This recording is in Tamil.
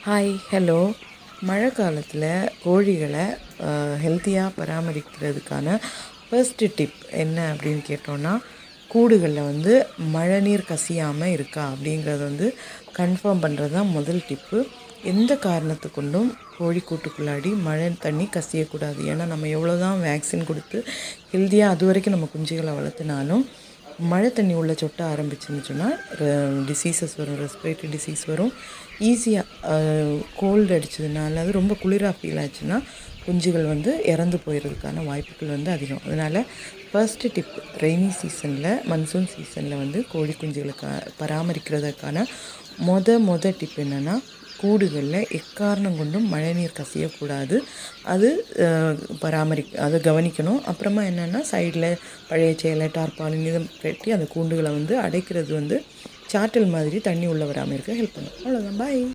Hi hello. மழை காலத்தில் கோழிகளை ஹெல்த்தியாக பராமரிக்கிறதுக்கான ஃபர்ஸ்ட்டு டிப் என்ன அப்படின்னு கேட்டோன்னா, கூடுகளில் வந்து மழை நீர் கசியாமல் இருக்கா அப்படிங்கிறத கன்ஃபார்ம் பண்ணுறது தான் முதல் டிப்பு. எந்த காரணத்து கொண்டும் கோழி கூட்டுக்குள்ளாடி மழை தண்ணி கசியக்கூடாது. ஏன்னா நம்ம எவ்வளோ தான் வேக்சின் கொடுத்து ஹெல்த்தியாக அது வரைக்கும் நம்ம குஞ்சுகளை வளர்த்துனாலும் மழை தண்ணி உள்ள சொட்ட ஆரம்பிச்சுன்னு சொன்னால் டிசீசஸ் வரும், ரெஸ்பிரேட்டரி டிசீஸ் வரும். ஈஸியாக கோல்டு அடித்ததுனால அது ரொம்ப குளிராக ஃபீல் ஆச்சுன்னா குஞ்சுகள் இறந்து போயிடுறதுக்கான வாய்ப்புகள் அதிகம். அதனால் ஃபர்ஸ்ட்டு டிப், ரெய்னி சீசனில் மன்சூன் சீசனில் கோழி குஞ்சுகளுக்கு பராமரிக்கிறதுக்கான மொத டிப் என்னென்னா, கூடுகளில் எக்காரணம் கொண்டும் மழைநீர் கசியக்கூடாது. அது அதை கவனிக்கணும். அப்புறமா என்னென்னா, சைடில் பழைய சேலை டார்பாலின் இதை கட்டி அந்த கூண்டுகளை அடைக்கிறது சாட்டல் மாதிரி தண்ணி உள்ளே வராமல் இருக்க ஹெல்ப் பண்ணும். அவ்வளோதான். பாய்.